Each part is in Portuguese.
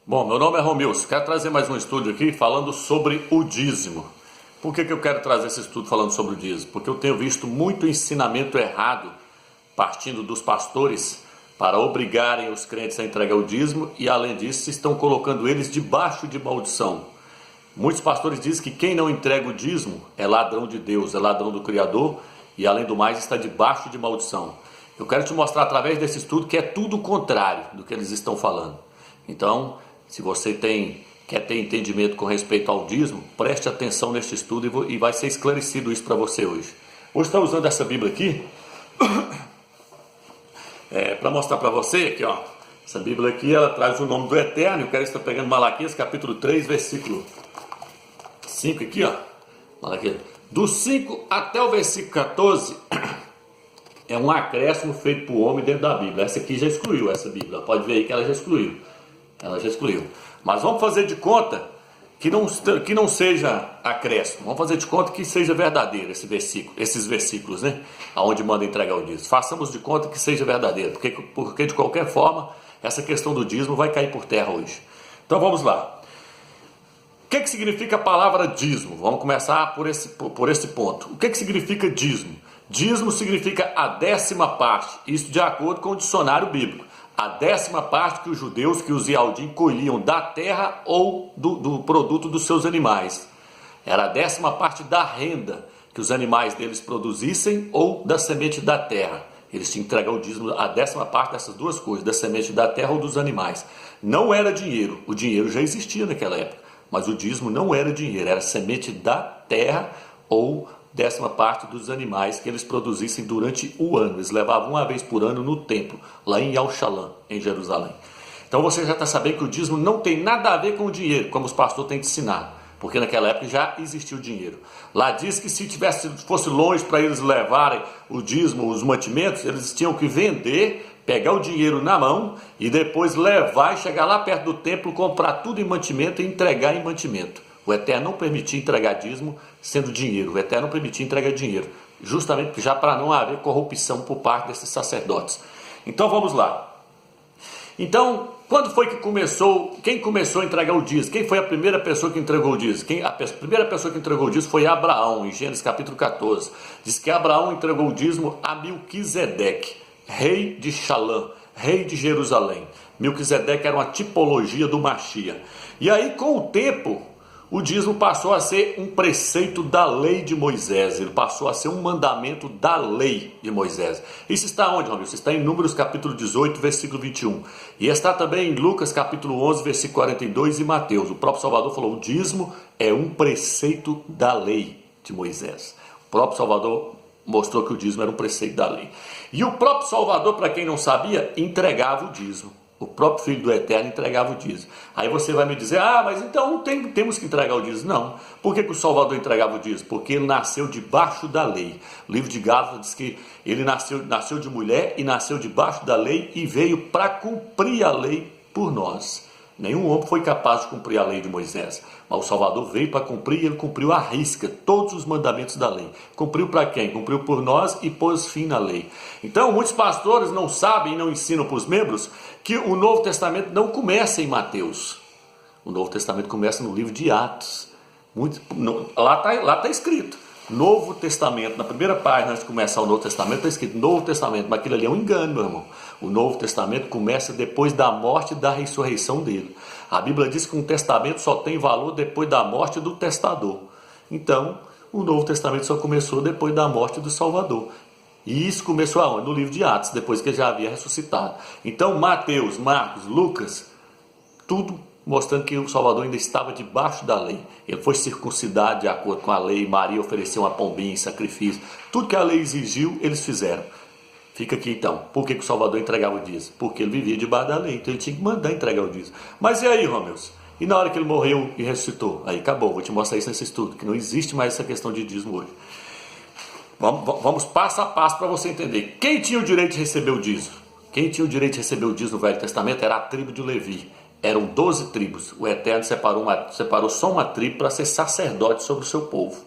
Bom, meu nome é Romilson. Quero trazer mais um estudo aqui falando sobre o dízimo. Por que eu quero trazer esse estudo falando sobre o dízimo? Porque eu tenho visto muito ensinamento errado partindo dos pastores para obrigarem os crentes a entregar o dízimo e, além disso, estão colocando eles debaixo de maldição. Muitos pastores dizem que quem não entrega o dízimo é ladrão de Deus, é ladrão do Criador e, além do mais, está debaixo de maldição. Eu quero te mostrar através desse estudo que é tudo o contrário do que eles estão falando. Então, se você quer ter entendimento com respeito ao dízimo, preste atenção neste estudo e vai ser esclarecido isso para você hoje. Hoje está usando essa Bíblia aqui para mostrar para você aqui, ó. Essa Bíblia aqui, ela traz o nome do Eterno. Eu quero estar pegando Malaquias capítulo 3, versículo 5 aqui, ó. Malaquias. Do 5 até o versículo 14 é um acréscimo feito para o homem dentro da Bíblia. Essa aqui já excluiu essa Bíblia. Pode ver aí que ela já excluiu. Mas vamos fazer de conta que não seja acréscimo. Vamos fazer de conta que seja verdadeiro esses versículos, né? Aonde manda entregar o dízimo. Façamos de conta que seja verdadeiro. Porque de qualquer forma, essa questão do dízimo vai cair por terra hoje. Então vamos lá. O que significa a palavra dízimo? Vamos começar por esse ponto. O que significa dízimo? Dízimo significa a 10ª parte. Isso de acordo com o dicionário bíblico. A 10ª parte que os judeus, que os Yaldim colhiam da terra ou do produto dos seus animais. Era a 10ª parte da renda que os animais deles produzissem ou da semente da terra. Eles tinham que entregar o dízimo, a 10ª parte dessas duas coisas, da semente da terra ou dos animais. Não era dinheiro, o dinheiro já existia naquela época, mas o dízimo não era dinheiro, era semente da terra ou 10ª parte dos animais que eles produzissem durante o ano. Eles levavam uma vez por ano no templo, lá em Yal-Shalom, em Jerusalém. Então você já está sabendo que o dízimo não tem nada a ver com o dinheiro, como os pastores têm de ensinar, porque naquela época já existia o dinheiro. Lá diz que se fosse longe para eles levarem o dízimo, os mantimentos, eles tinham que vender, pegar o dinheiro na mão e depois levar e chegar lá perto do templo, comprar tudo em mantimento e entregar em mantimento. O Eterno não permitia entregar dízimo sendo dinheiro. O Eterno não permitia entregar dinheiro, justamente já para não haver corrupção por parte desses sacerdotes. Então vamos lá. Então, quando foi que começou? Quem começou a entregar o dízimo? Quem foi a primeira pessoa que entregou o dízimo? A primeira pessoa que entregou o dízimo foi Abraão, em Gênesis capítulo 14. Diz que Abraão entregou o dízimo a Melquisedeque, rei de Shalom, rei de Jerusalém. Melquisedeque era uma tipologia do Mashiach. E aí, com o tempo, o dízimo passou a ser um preceito da lei de Moisés. Ele passou a ser um mandamento da lei de Moisés. Isso está onde, Romilson? Isso está em Números capítulo 18, versículo 21. E está também em Lucas capítulo 11, versículo 42 e Mateus. O próprio Salvador falou, o dízimo é um preceito da lei de Moisés. O próprio Salvador mostrou que o dízimo era um preceito da lei. E o próprio Salvador, para quem não sabia, entregava o dízimo. O próprio Filho do Eterno entregava o dízimo. Aí você vai me dizer, mas então temos que entregar o dízimo. Não. Por que o Salvador entregava o dízimo? Porque ele nasceu debaixo da lei. O livro de Gálatas diz que ele nasceu de mulher e nasceu debaixo da lei e veio para cumprir a lei por nós. Nenhum homem foi capaz de cumprir a lei de Moisés, mas o Salvador veio para cumprir e ele cumpriu à risca todos os mandamentos da lei. Cumpriu para quem? Cumpriu por nós e pôs fim na lei. Então, muitos pastores não sabem e não ensinam para os membros que o Novo Testamento não começa em Mateus. O Novo Testamento começa no livro de Atos. Lá está escrito. Novo Testamento, na primeira página, antes de começar o Novo Testamento, está escrito Novo Testamento, mas aquilo ali é um engano, meu irmão. O Novo Testamento começa depois da morte e da ressurreição dele. A Bíblia diz que um testamento só tem valor depois da morte do testador. Então, o Novo Testamento só começou depois da morte do Salvador. E isso começou aonde? No livro de Atos, depois que ele já havia ressuscitado. Então, Mateus, Marcos, Lucas, tudo mostrando que o Salvador ainda estava debaixo da lei. Ele foi circuncidado de acordo com a lei. Maria ofereceu uma pombinha em sacrifício. Tudo que a lei exigiu, eles fizeram. Fica aqui então. Por que o Salvador entregava o dízimo? Porque ele vivia debaixo da lei. Então ele tinha que mandar entregar o dízimo. Mas e aí, Romilson? E na hora que ele morreu e ressuscitou? Aí acabou. Vou te mostrar isso nesse estudo. Que não existe mais essa questão de dízimo hoje. Vamos passo a passo para você entender. Quem tinha o direito de receber o dízimo? Quem tinha o direito de receber o dízimo no Velho Testamento era a tribo de Levi. Eram 12 tribos. O Eterno separou só uma tribo para ser sacerdote sobre o seu povo.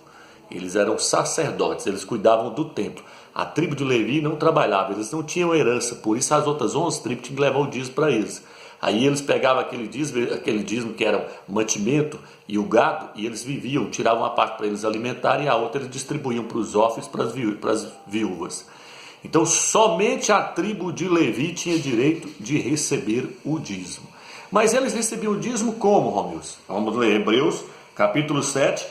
Eles eram sacerdotes, eles cuidavam do templo. A tribo de Levi não trabalhava, eles não tinham herança, por isso as outras 11 tribos tinham que levar o dízimo para eles. Aí eles pegavam aquele dízimo que era mantimento e o gado, e eles viviam, tiravam uma parte para eles alimentarem e a outra eles distribuíam para os órfãos e para as viúvas. Então somente a tribo de Levi tinha direito de receber o dízimo. Mas eles recebiam o dízimo como, Romilson? Vamos ler Hebreus capítulo 7,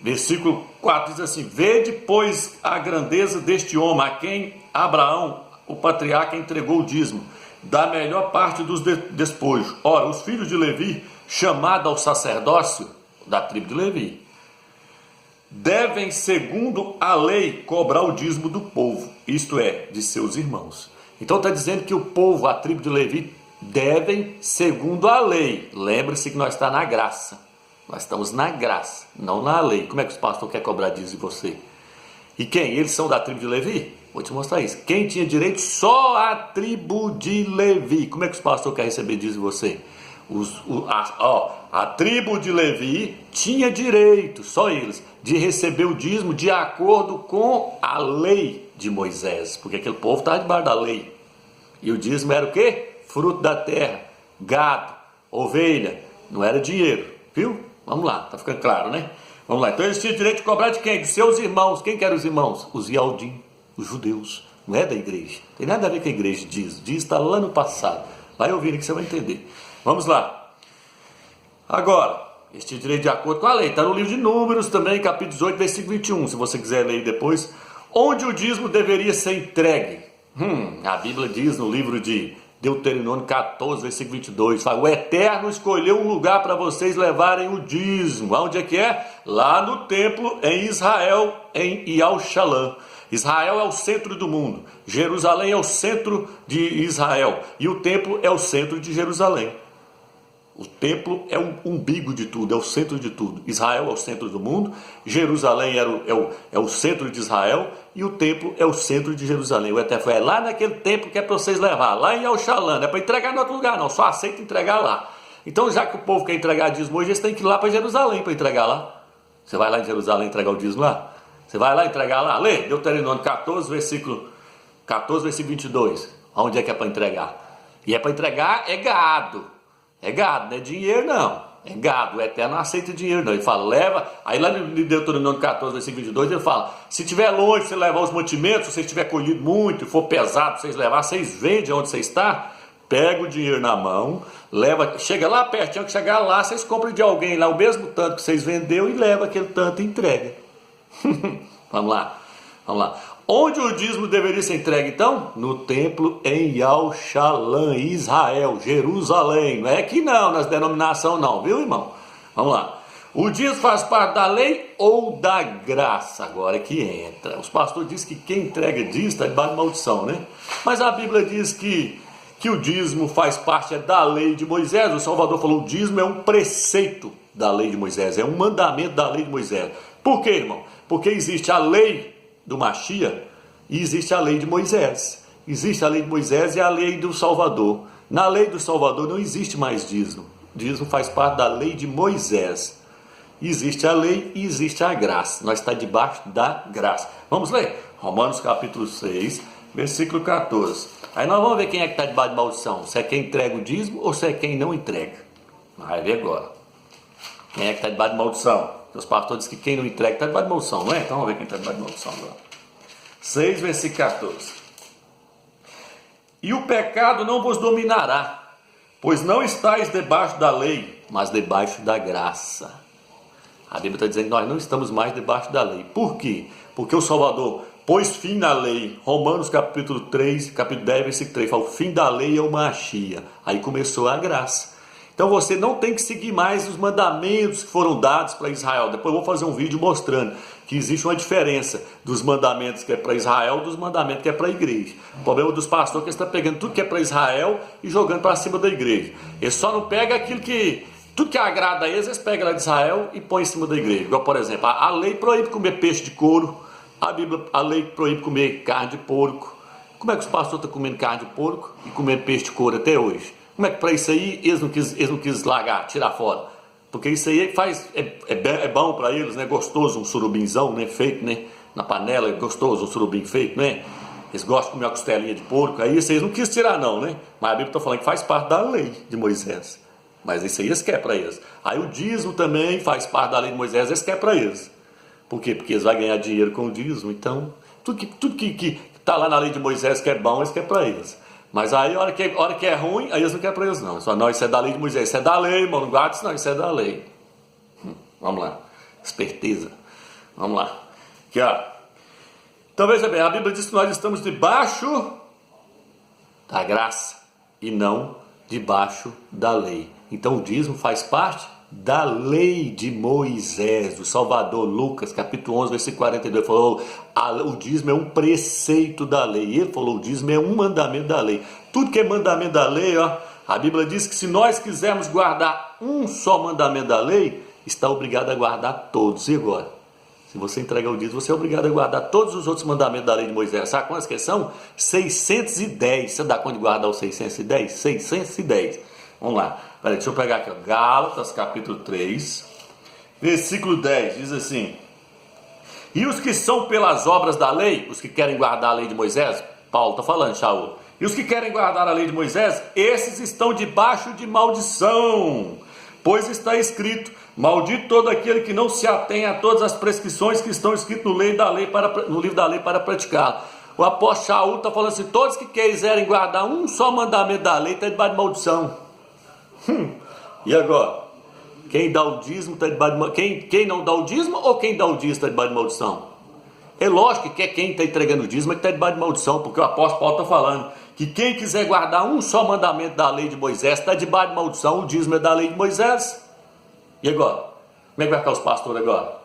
versículo 4, diz assim: vede, pois, a grandeza deste homem, a quem Abraão, o patriarca, entregou o dízimo, da melhor parte dos despojos. Ora, os filhos de Levi, chamados ao sacerdócio da tribo de Levi, devem, segundo a lei, cobrar o dízimo do povo, isto é, de seus irmãos. Então está dizendo que o povo, a tribo de Levi, devem, segundo a lei. Lembre-se que nós estamos na graça. Nós estamos na graça, não na lei. Como é que os pastores querem cobrar dízimo de você? E quem? Eles são da tribo de Levi? Vou te mostrar isso. Quem tinha direito? Só a tribo de Levi. Como é que os pastores querem receber dízimo de você? A tribo de Levi tinha direito, só eles, de receber o dízimo de acordo com a lei de Moisés. Porque aquele povo estava debaixo da lei. E o dízimo era o quê? Fruto da terra, gado, ovelha. Não era dinheiro, viu? Vamos lá, tá ficando claro, né? Vamos lá, então eles tinham direito de cobrar de quem? De seus irmãos. Quem que eram os irmãos? Os Yaldim, os judeus. Não é da igreja. Tem nada a ver com a igreja diz. Diz está lá no passado. Vai ouvir que você vai entender. Vamos lá. Agora, eles tinham direito de acordo com a lei. Está no livro de Números também, capítulo 18, versículo 21. Se você quiser ler depois. Onde o dízimo deveria ser entregue? A Bíblia diz no livro de Deuteronômio 14, versículo 22, fala: o Eterno escolheu um lugar para vocês levarem o dízimo. Onde é que é? Lá no templo em Israel, em Yal-Shalã. Israel é o centro do mundo, Jerusalém é o centro de Israel e o templo é o centro de Jerusalém. O templo é o umbigo de tudo, é o centro de tudo. Israel é o centro do mundo, Jerusalém é o centro de Israel e o templo é o centro de Jerusalém. O Eterno é lá naquele templo que é para vocês levar, lá em Yal-Shalã, não é para entregar em outro lugar não, só aceita entregar lá. Então já que o povo quer entregar dízimo hoje, eles têm que ir lá para Jerusalém para entregar lá. Você vai lá em Jerusalém entregar o dízimo lá? Você vai lá entregar lá? Lê, Deuteronômio 14, versículo 22. Onde é que é para entregar? E é para entregar é gado. É gado, não é dinheiro não. É gado, o Eterno não aceita dinheiro não. Ele fala, leva. Aí lá no Deuteronômio 14, versículo 22, ele fala: se estiver longe, você levar os mantimentos, se você estiver colhido muito, for pesado para vocês levar, vocês vendem onde você está, pega o dinheiro na mão, leva, chega lá pertinho, que chegar lá, vocês compram de alguém lá o mesmo tanto que vocês vendeu e leva aquele tanto e entrega. Vamos lá. Onde o dízimo deveria ser entregue então? No templo em Yal-Shalã, Israel, Jerusalém. Não é aqui não, nas denominações não, viu, irmão? Vamos lá. O dízimo faz parte da lei ou da graça? Agora é que entra. Os pastores dizem que quem entrega dízimo está debaixo de maldição, né? Mas a Bíblia diz que o dízimo faz parte da lei de Moisés. O Salvador falou: o dízimo é um preceito da lei de Moisés, é um mandamento da lei de Moisés. Por quê, irmão? Porque existe a lei do Mashiach e existe a lei de Moisés. Existe a lei de Moisés e a lei do Salvador. Na lei do Salvador não existe mais dízimo. Dízimo faz parte da lei de Moisés. Existe a lei e existe a graça. Nós estamos debaixo da graça. Vamos ler? Romanos capítulo 6, versículo 14. Aí nós vamos ver quem é que está debaixo de maldição. Se é quem entrega o dízimo ou se é quem não entrega. Vai ver agora. Quem é que está debaixo de maldição? Os pastores dizem que quem não entrega está debaixo de maldição, não é? Então vamos ver quem está debaixo de maldição agora. 6, versículo 14. E o pecado não vos dominará, pois não estáis debaixo da lei, mas debaixo da graça. A Bíblia está dizendo que nós não estamos mais debaixo da lei. Por quê? Porque o Salvador pôs fim na lei. Romanos capítulo 3, capítulo 10, versículo 3, fala: o fim da lei é o Mashiach. Aí começou a graça. Então você não tem que seguir mais os mandamentos que foram dados para Israel. Depois eu vou fazer um vídeo mostrando que existe uma diferença dos mandamentos que é para Israel dos mandamentos que é para a igreja. O problema dos pastores é que eles estão pegando tudo que é para Israel e jogando para cima da igreja. Eles só não pegam aquilo que... Tudo que agrada a eles, eles pegam lá de Israel e põem em cima da igreja. Igual, por exemplo, a lei proíbe comer peixe de couro. A lei proíbe comer carne de porco. Como é que os pastores estão comendo carne de porco e comendo peixe de couro até hoje? Como é que para isso aí eles não quis largar, tirar fora? Porque isso aí é bom para eles, né? Gostoso, um surubinzão, né? Feito, né? Na panela, é gostoso, um surubim feito, né? Eles gostam de comer uma costelinha de porco, aí vocês não quis tirar não, né? Mas a Bíblia está falando que faz parte da lei de Moisés. Mas isso aí eles querem para eles. Aí o dízimo também faz parte da lei de Moisés, eles querem para eles. Por quê? Porque eles vão ganhar dinheiro com o dízimo. Então, tudo que está lá na lei de Moisés que é bom, eles querem para eles. Mas aí, a hora que é ruim, aí eles não querem para eles não. Eles falam, não, isso é da lei de Moisés, isso é da lei, irmão, não guarda isso não, isso é da lei. Vamos lá, esperteza. Vamos lá. Aqui, ó. Então veja bem, a Bíblia diz que nós estamos debaixo da graça e não debaixo da lei. Então o dízimo faz parte da lei de Moisés, do Salvador. Lucas capítulo 11, versículo 42, falou, o dízimo é um preceito da lei. Ele falou, o dízimo é um mandamento da lei. Tudo que é mandamento da lei, ó, a Bíblia diz que se nós quisermos guardar um só mandamento da lei, está obrigado a guardar todos. E agora? Se você entregar o dízimo, você é obrigado a guardar todos os outros mandamentos da lei de Moisés. Sabe quantos que são? 610. Você dá conta de guardar os 610? 610. Vamos lá. Peraí, deixa eu pegar aqui. Ó. Gálatas, capítulo 3, versículo 10. Diz assim. E os que são pelas obras da lei, os que querem guardar a lei de Moisés, Paulo está falando, Shaul. E os que querem guardar a lei de Moisés, esses estão debaixo de maldição. Pois está escrito, maldito todo aquele que não se atém a todas as prescrições que estão escritas no livro da lei para praticá-la. O apóstolo Shaul está falando assim, todos que quiserem guardar um só mandamento da lei está debaixo de maldição. E agora? Quem dá o dízimo está debaixo de maldição? Quem não dá o dízimo ou quem dá o dízimo está debaixo de maldição? É lógico que é quem está entregando o dízimo que está debaixo de maldição, porque o apóstolo Paulo está falando que quem quiser guardar um só mandamento da lei de Moisés está debaixo de maldição, o dízimo é da lei de Moisés. E agora? Como é que vai ficar os pastores agora?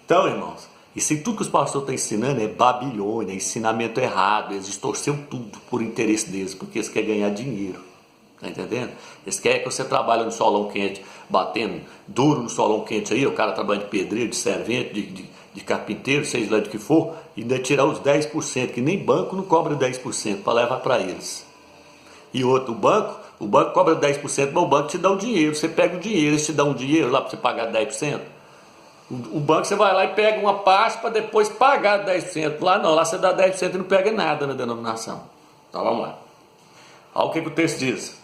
Então, irmãos, isso tudo que os pastores estão ensinando é Babilônia, ensinamento errado, eles distorceram tudo por interesse deles, porque eles querem ganhar dinheiro. Tá entendendo? Eles querem que você trabalhe no solão quente, batendo duro no solão quente aí, o cara trabalha de pedreiro, de servente, de carpinteiro, seja lá do que for, e ainda tirar os 10%, que nem banco não cobra 10% para levar para eles. E outro, o banco cobra 10%, mas o banco te dá o dinheiro, você pega o dinheiro, eles te dão um dinheiro lá para você pagar 10%. O banco você vai lá e pega uma parte para depois pagar 10%. Lá não, lá você dá 10% e não pega nada na denominação. Então vamos lá. Olha o que o texto diz.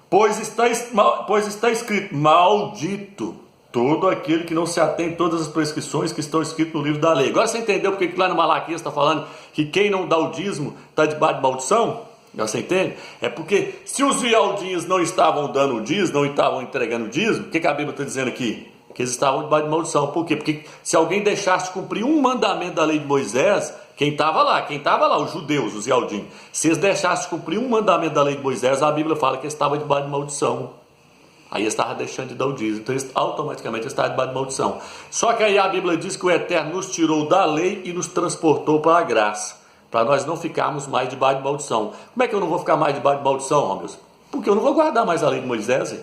Pois está escrito, maldito todo aquele que não se atém a todas as prescrições que estão escritas no livro da lei. Agora você entendeu porque que lá no Malaquias está falando que quem não dá o dízimo está debaixo de maldição? Agora você entende? É porque se os vialdinhos não estavam dando o dízimo, não estavam entregando o dízimo, o que a Bíblia está dizendo aqui? Que eles estavam debaixo de maldição. Por quê? Porque se alguém deixasse de cumprir um mandamento da lei de Moisés, quem estava lá, os judeus, os Yaldim, se eles deixassem de cumprir um mandamento da lei de Moisés, a Bíblia fala que eles estavam debaixo de maldição. Aí eles estavam deixando de dar o dízimo, então eles automaticamente estavam debaixo de maldição. Só que aí a Bíblia diz que o Eterno nos tirou da lei e nos transportou para a graça, para nós não ficarmos mais debaixo de maldição. Como é que eu não vou ficar mais debaixo de maldição, Romeus? Porque eu não vou guardar mais a lei de Moisés, hein?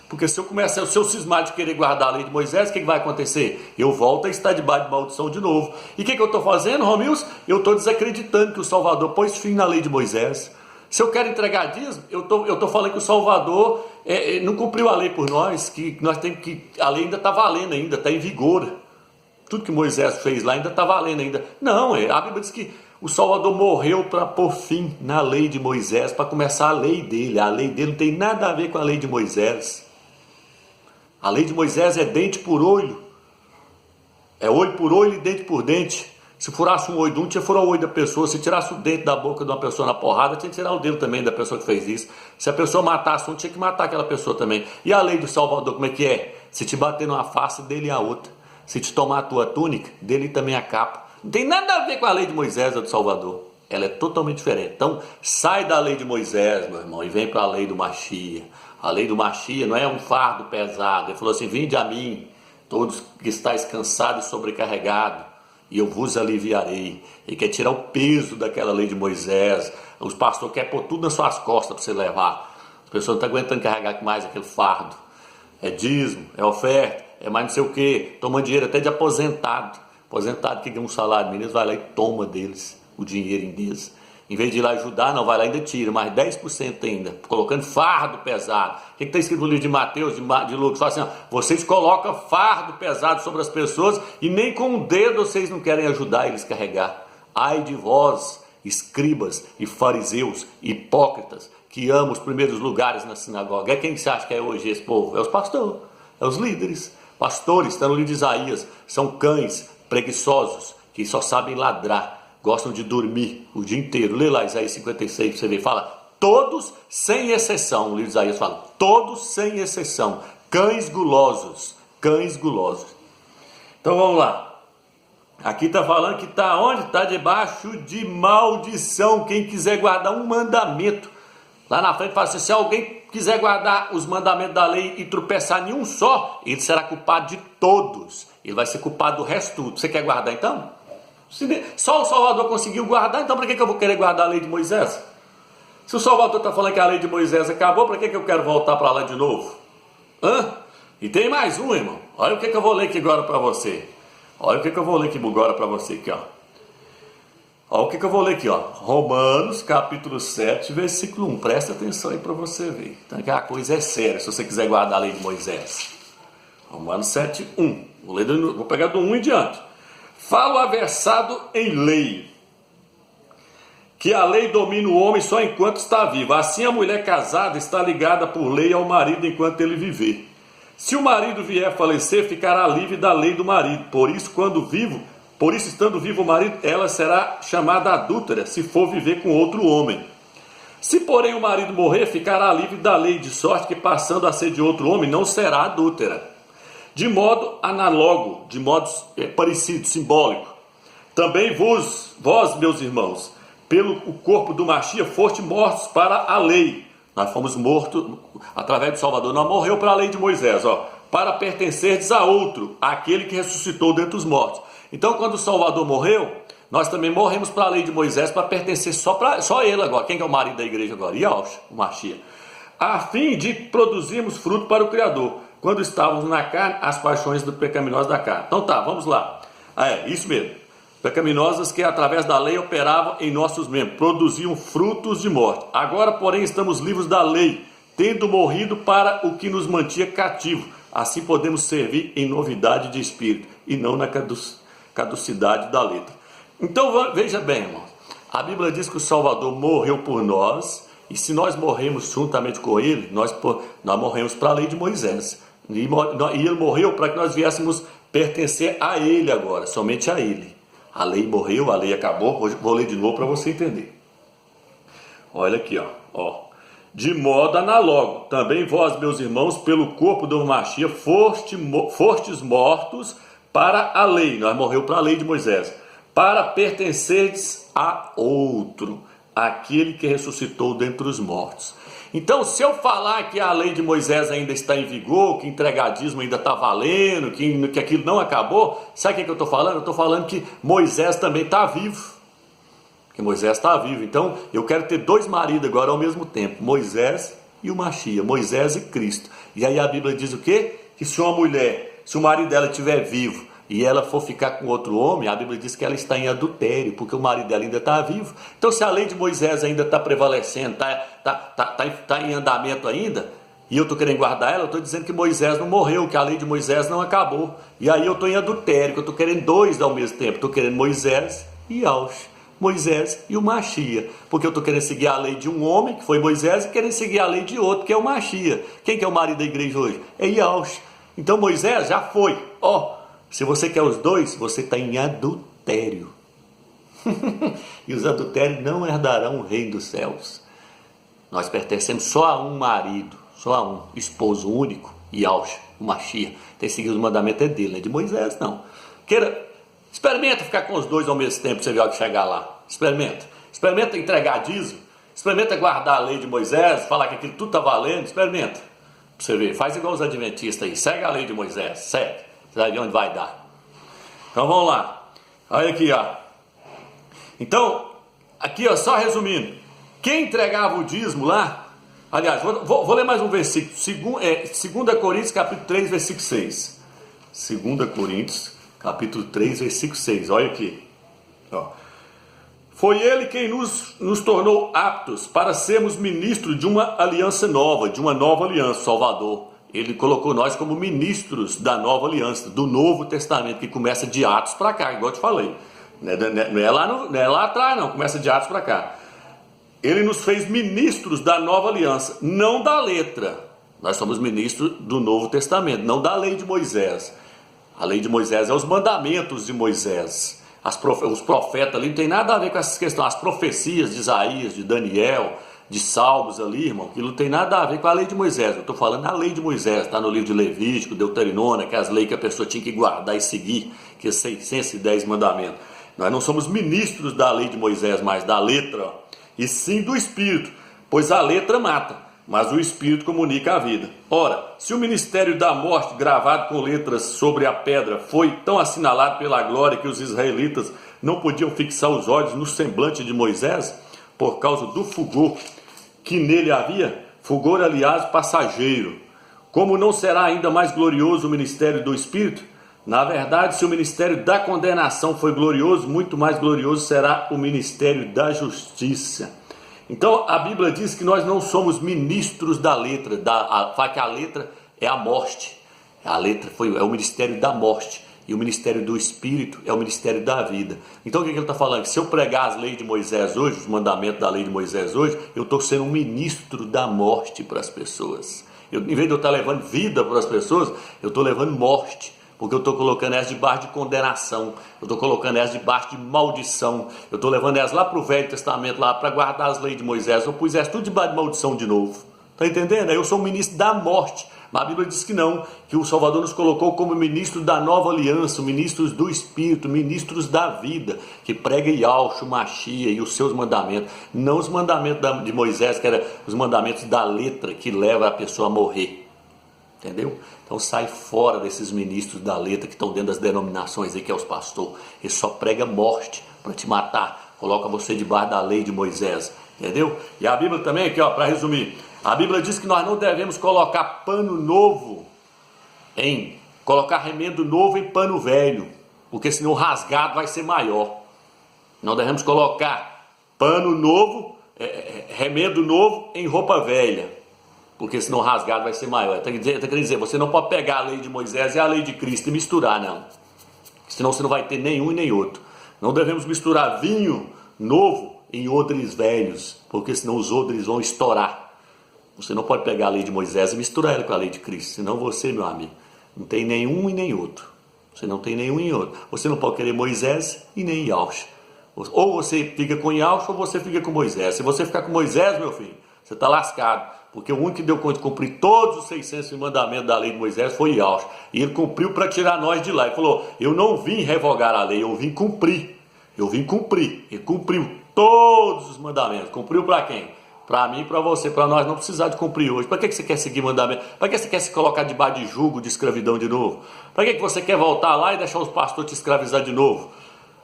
Porque se eu cismar de querer guardar a lei de Moisés, o que vai acontecer? Eu volto a estar debaixo de maldição de novo. E o que eu estou fazendo, Romilson? Eu estou desacreditando que o Salvador pôs fim na lei de Moisés. Se eu quero entregar dízimo, eu estou falando que o Salvador não cumpriu a lei por nós, que nós temos que. A lei ainda está valendo, ainda está em vigor. Tudo que Moisés fez lá ainda está valendo ainda. Não, a Bíblia diz que o Salvador morreu para pôr fim na lei de Moisés, para começar a lei dele. A lei dele não tem nada a ver com a lei de Moisés. A lei de Moisés é dente por olho. É olho por olho e dente por dente. Se furasse um olho de um, tinha que furar o olho da pessoa. Se tirasse o dente da boca de uma pessoa na porrada, tinha que tirar o dedo também da pessoa que fez isso. Se a pessoa matasse um, tinha que matar aquela pessoa também. E a lei do Salvador, como é que é? Se te bater numa face, dele a outra. Se te tomar a tua túnica, dele também a capa. Não tem nada a ver com a lei de Moisés ou do Salvador. Ela é totalmente diferente. Então, sai da lei de Moisés, meu irmão, e vem para a lei do Machia. A lei do Machia não é um fardo pesado. Ele falou assim, vinde a mim, todos que estáis cansados e sobrecarregados, e eu vos aliviarei. Ele quer tirar o peso daquela lei de Moisés. Os pastores querem pôr tudo nas suas costas para você levar. As pessoas não estão aguentando carregar mais aquele fardo. É dízimo, é oferta, é mais não sei o quê. Toma dinheiro até de aposentado. Aposentado que ganha um salário mínimo, vai lá e toma deles o dinheiro deles. Em vez de ir lá ajudar, não, vai lá e ainda tira, mais 10% ainda, colocando fardo pesado. O que está escrito no livro de Mateus, de Lucas? Fala assim, ó, vocês colocam fardo pesado sobre as pessoas e nem com o dedo vocês não querem ajudar eles a carregar. Ai de vós escribas e fariseus, hipócritas, que amam os primeiros lugares na sinagoga. É quem você acha que é hoje esse povo? É os pastores, é os líderes. Pastores, está no livro de Isaías, são cães preguiçosos, que só sabem ladrar, gostam de dormir o dia inteiro. Lê lá Isaías 56, você vê, fala, todos sem exceção, o livro de Isaías fala, todos sem exceção, cães gulosos, cães gulosos. Então vamos lá. Aqui está falando que está onde? Está debaixo de maldição. Quem quiser guardar um mandamento. Lá na frente fala assim, se alguém quiser guardar os mandamentos da lei e tropeçar em um só, ele será culpado de todos. Ele vai ser culpado do resto tudo. Você quer guardar então? Só o Salvador conseguiu guardar, então para que eu vou querer guardar a lei de Moisés? Se o Salvador está falando que a lei de Moisés acabou, para que eu quero voltar para lá de novo? E tem mais um, irmão. Olha o que eu vou ler aqui agora para você. Olha o que eu vou ler aqui agora para você aqui, ó. Olha o que eu vou ler aqui, ó. Romanos, capítulo 7, versículo 1. Presta atenção aí para você ver. Então, que a coisa é séria, se você quiser guardar a lei de Moisés. Romanos 7, 1. Vou pegar do 1 em diante. Falo aversado em lei, que a lei domina o homem só enquanto está vivo. Assim a mulher casada está ligada por lei ao marido enquanto ele viver. Se o marido vier a falecer, ficará livre da lei do marido. Por isso, estando vivo o marido, ela será chamada adúltera, se for viver com outro homem. Se, porém, o marido morrer, ficará livre da lei, de sorte que, passando a ser de outro homem, não será adúltera. De modo análogo, de modo parecido, simbólico. Também vós, meus irmãos, pelo o corpo do Machia, foste mortos para a lei. Nós fomos mortos através do Salvador. Não morreu para a lei de Moisés, ó, para pertencerdes a outro, aquele que ressuscitou dentre os mortos. Então, quando o Salvador morreu, nós também morremos para a lei de Moisés, para pertencer só ele agora. Quem que é o marido da igreja agora? Yahushua, o Machia. A fim de produzirmos fruto para o Criador. Quando estávamos na carne, as paixões pecaminosas da carne. Então tá, vamos lá. Isso mesmo. Pecaminosas que através da lei operavam em nossos membros, produziam frutos de morte. Agora, porém, estamos livres da lei, tendo morrido para o que nos mantinha cativo. Assim podemos servir em novidade de espírito e não na caducidade da letra. Então veja bem, irmão. A Bíblia diz que o Salvador morreu por nós, e se nós morremos juntamente com ele, nós morremos para a lei de Moisés. E ele morreu para que nós viéssemos pertencer a ele agora, somente a ele. A lei morreu, a lei acabou. Vou ler de novo para você entender. Olha aqui, ó. De modo análogo, também vós, meus irmãos, pelo corpo do Machia, fostes mortos para a lei. Nós morreu para a lei de Moisés. Para pertencerdes a outro, aquele que ressuscitou dentre os mortos. Então, se eu falar que a lei de Moisés ainda está em vigor, que entregadismo ainda está valendo, que aquilo não acabou, sabe o que eu estou falando? Eu estou falando que Moisés também está vivo. Que Moisés está vivo. Então, eu quero ter dois maridos agora ao mesmo tempo, Moisés e o Machia, Moisés e Cristo. E aí a Bíblia diz o quê? Que se uma mulher, se o marido dela estiver vivo, e ela for ficar com outro homem, a Bíblia diz que ela está em adultério, porque o marido dela ainda está vivo. Então, se a lei de Moisés ainda está prevalecendo, está em andamento ainda, e eu estou querendo guardar ela, eu estou dizendo que Moisés não morreu, que a lei de Moisés não acabou. E aí eu estou em adultério, que eu estou querendo dois ao mesmo tempo. Estou querendo Moisés e Yahushua, Moisés e o Machia, porque eu estou querendo seguir a lei de um homem, que foi Moisés, e querendo seguir a lei de outro, que é o Machia. Quem que é o marido da igreja hoje? É Yahushua. Então Moisés já foi, se você quer os dois, você está em adultério. E os adultérios não herdarão o reino dos céus. Nós pertencemos só a um marido, só a um esposo único, Yahushua, o Machia. Tem seguido o mandamento é dele, não é de Moisés, não. Experimenta ficar com os dois ao mesmo tempo, você vê a hora que chegar lá. Experimenta entregar dízimo. Experimenta guardar a lei de Moisés, falar que aquilo tudo está valendo. Experimenta. Pra você ver, faz igual os adventistas aí. Segue a lei de Moisés, segue. Você vai ver onde vai dar. Então vamos lá. Olha aqui, Então, aqui, só resumindo. Quem entregava o dízimo lá... Aliás, vou ler mais um versículo. 2 Coríntios, capítulo 3, versículo 6. 2 Coríntios, capítulo 3, versículo 6. Olha aqui. Foi ele quem nos tornou aptos para sermos ministros de uma aliança nova, de uma nova aliança, Salvador. Ele colocou nós como ministros da nova aliança, do Novo Testamento, que começa de Atos para cá, igual eu te falei. Não é lá atrás, não. Começa de Atos para cá. Ele nos fez ministros da nova aliança, não da letra. Nós somos ministros do Novo Testamento, não da lei de Moisés. A lei de Moisés é os mandamentos de Moisés. Os profetas ali não tem nada a ver com essas questões. As profecias de Isaías, de Daniel, de Salmos ali, irmão, aquilo não tem nada a ver com a lei de Moisés. Eu estou falando da lei de Moisés, está no livro de Levítico, Deuteronômio, que é as leis que a pessoa tinha que guardar e seguir, que é 610 mandamentos. Nós não somos ministros da lei de Moisés, mas da letra, e sim do Espírito, pois a letra mata, mas o Espírito comunica a vida. Ora, se o ministério da morte, gravado com letras sobre a pedra, foi tão assinalado pela glória que os israelitas não podiam fixar os olhos no semblante de Moisés, por causa do fulgor que nele havia, fulgor aliás passageiro, como não será ainda mais glorioso o ministério do Espírito? Na verdade, se o ministério da condenação foi glorioso, muito mais glorioso será o ministério da justiça. Então a Bíblia diz que nós não somos ministros da letra, fala que a letra é a morte. A letra é o ministério da morte. E o ministério do Espírito é o ministério da vida. Então o que ele está falando? Que se eu pregar as leis de Moisés hoje, os mandamentos da lei de Moisés hoje, eu estou sendo um ministro da morte para as pessoas. Em vez de eu estar levando vida para as pessoas, eu estou levando morte. Porque eu estou colocando elas debaixo de condenação, eu estou colocando elas debaixo de maldição, eu estou levando elas lá para o Velho Testamento, lá para guardar as leis de Moisés, eu pus elas tudo debaixo de maldição de novo. Está entendendo? Eu sou um ministro da morte, mas a Bíblia diz que não, que o Salvador nos colocou como ministro da nova aliança, ministros do Espírito, ministros da vida, que prega Yahshua, Machia e os seus mandamentos, não os mandamentos de Moisés, que eram os mandamentos da letra que leva a pessoa a morrer. Entendeu? Então sai fora desses ministros da letra que estão dentro das denominações aí, que é os pastores. Ele só prega morte para te matar, coloca você debaixo da lei de Moisés. Entendeu? E a Bíblia também, aqui ó, para resumir, a Bíblia diz que nós não devemos colocar pano novo colocar remendo novo em pano velho, porque senão o rasgado vai ser maior. Não devemos colocar pano novo, remendo novo em roupa velha, porque senão o rasgado vai ser maior. Está querendo dizer, você não pode pegar a lei de Moisés e a lei de Cristo e misturar, não. Senão você não vai ter nenhum e nem outro. Não devemos misturar vinho novo em odres velhos, porque senão os odres vão estourar. Você não pode pegar a lei de Moisés e misturar ela com a lei de Cristo, senão você, meu amigo, não tem nenhum e nem outro. Você não tem nenhum e outro. Você não pode querer Moisés e nem Yahshua. Ou você fica com Yahshua ou você fica com Moisés. Se você ficar com Moisés, meu filho, você está lascado. Porque o único que deu conta de cumprir todos os 600 mandamentos da lei de Moisés foi Yahshua. E ele cumpriu para tirar nós de lá. Ele falou, eu não vim revogar a lei, eu vim cumprir. Eu vim cumprir. Ele cumpriu todos os mandamentos. Cumpriu para quem? Para mim e para você. Para nós não precisar de cumprir hoje. Para que você quer seguir mandamento? Para que você quer se colocar debaixo de jugo, de escravidão de novo? Para que você quer voltar lá e deixar os pastores te escravizar de novo?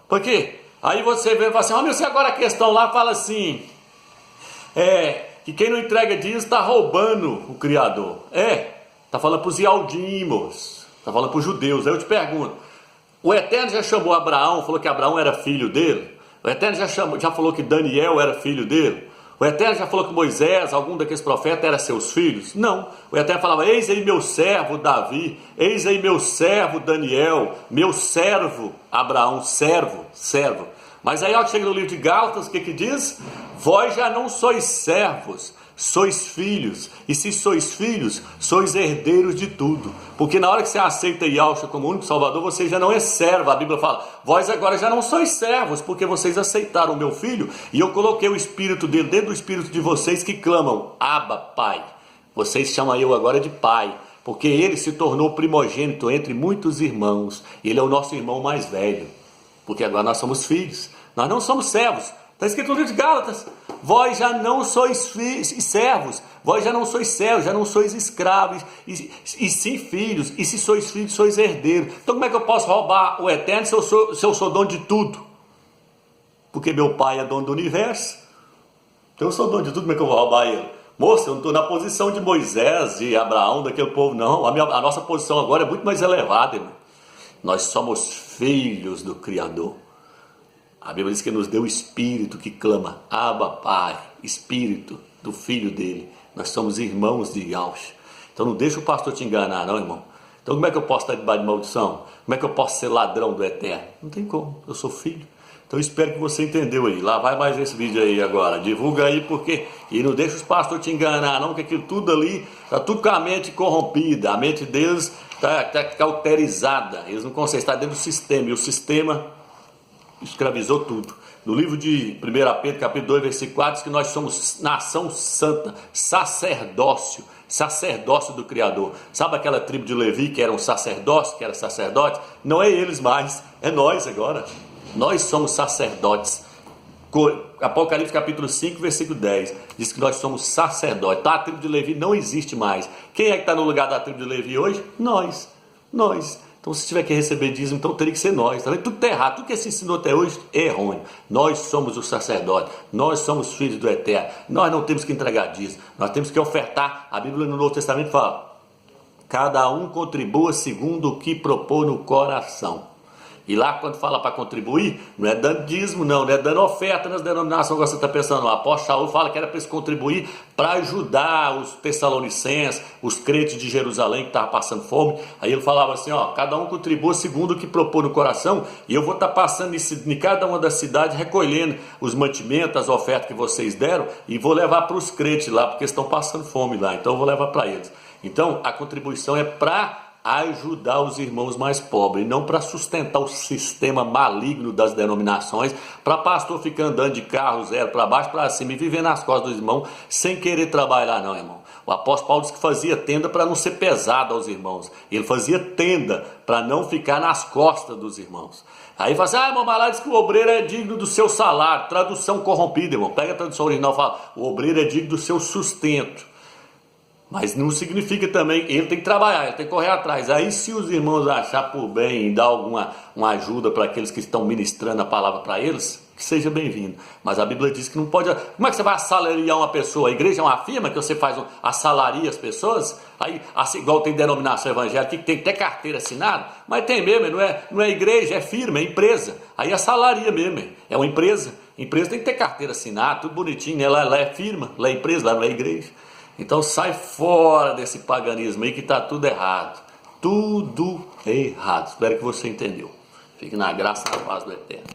Por quê? Aí você vem e fala assim, ó, meu, se agora a questão lá fala assim, que quem não entrega dízimo está roubando o Criador. Está falando para os Ialdimos, está falando para os judeus. Aí eu te pergunto, o Eterno já chamou Abraão, falou que Abraão era filho dele? O Eterno já falou que Daniel era filho dele? O Eterno já falou que Moisés, algum daqueles profetas, eram seus filhos? Não. O Eterno falava, eis aí meu servo Davi, eis aí meu servo Daniel, meu servo Abraão, servo. Mas aí, ó, que chega no livro de Gálatas, o que diz? Vós já não sois servos, sois filhos. E se sois filhos, sois herdeiros de tudo. Porque na hora que você aceita Yahshua como único Salvador, você já não é servo. A Bíblia fala, vós agora já não sois servos, porque vocês aceitaram o meu filho, e eu coloquei o Espírito dele dentro do Espírito de vocês que clamam, Abba, Pai. Vocês chamam eu agora de Pai, porque ele se tornou primogênito entre muitos irmãos. E ele é o nosso irmão mais velho. Porque agora nós somos filhos, nós não somos servos. Está escrito no livro de Gálatas, vós já não sois servos, vós já não sois servos, já não sois escravos, e sim filhos, e se sois filhos, sois herdeiros. Então como é que eu posso roubar o Eterno se eu sou dono de tudo? Porque meu pai é dono do universo, então eu sou dono de tudo, como é que eu vou roubar ele? Moça, eu não estou na posição de Moisés, de Abraão, daquele povo, não. A nossa posição agora é muito mais elevada, irmão. Nós somos filhos do Criador. A Bíblia diz que nos deu o Espírito que clama, Abba, Pai, Espírito do Filho dele. Nós somos irmãos de Yahshua. Então não deixa o pastor te enganar, não, irmão. Então como é que eu posso estar debaixo de maldição? Como é que eu posso ser ladrão do Eterno? Não tem como, eu sou filho. Então espero que você entendeu aí. Lá vai mais esse vídeo aí agora. Divulga aí porque... E não deixa os pastores te enganar não, porque aquilo tudo ali está tudo com a mente corrompida. A mente deles está cauterizada. Eles não conseguem estar dentro do sistema. E o sistema escravizou tudo. No livro de 1 Pedro, capítulo 2, versículo 4, diz que nós somos nação santa, sacerdócio do Criador. Sabe aquela tribo de Levi que era um sacerdócio, que era sacerdote? Não é eles mais, é nós agora. Nós somos sacerdotes. Apocalipse capítulo 5, versículo 10, diz que nós somos sacerdotes. Tá, a tribo de Levi não existe mais. Quem é que está no lugar da tribo de Levi hoje? Nós. Então, se tiver que receber dízimo, então teria que ser nós. Tá vendo? Tudo está errado. Tudo que se ensinou até hoje é errôneo. Nós somos os sacerdotes. Nós somos filhos do Eterno. Nós não temos que entregar dízimo. Nós temos que ofertar. A Bíblia no Novo Testamento fala: cada um contribua segundo o que propôs no coração. E lá, quando fala para contribuir, não é dando dízimo, não é dando oferta nas denominações que você está pensando. O apóstolo Saul fala que era para eles contribuir para ajudar os Tessalonicenses, os crentes de Jerusalém que estavam passando fome. Aí ele falava assim: ó, cada um contribua segundo o que propôs no coração, e eu vou estar passando em cada uma das cidades, recolhendo os mantimentos, as ofertas que vocês deram, e vou levar para os crentes lá, porque eles estão passando fome lá, então eu vou levar para eles. Então, a contribuição é para ajudar os irmãos mais pobres, não para sustentar o sistema maligno das denominações, para pastor ficar andando de carro zero para baixo, para cima e viver nas costas dos irmãos sem querer trabalhar, não, irmão. O apóstolo Paulo disse que fazia tenda para não ser pesado aos irmãos. Ele fazia tenda para não ficar nas costas dos irmãos. Aí fala assim: irmão, mas lá diz que o obreiro é digno do seu salário. Tradução corrompida, irmão. Pega a tradução original e fala: o obreiro é digno do seu sustento. Mas não significa também, ele tem que trabalhar, ele tem que correr atrás. Aí se os irmãos achar por bem dar uma ajuda para aqueles que estão ministrando a palavra para eles, que seja bem-vindo. Mas a Bíblia diz que não pode... Como é que você vai assalariar uma pessoa? A igreja é uma firma que você assalaria as pessoas? Aí, assim, igual tem denominação evangélica que tem até carteira assinada, mas tem mesmo, não é igreja, é firma, é empresa. Aí assalaria mesmo, é uma empresa. Empresa tem que ter carteira assinada, tudo bonitinho, né? Lá é firma, lá é empresa, lá não é igreja. Então sai fora desse paganismo aí que está tudo errado. Tudo errado. Espero que você entendeu. Fique na graça e na paz do Eterno.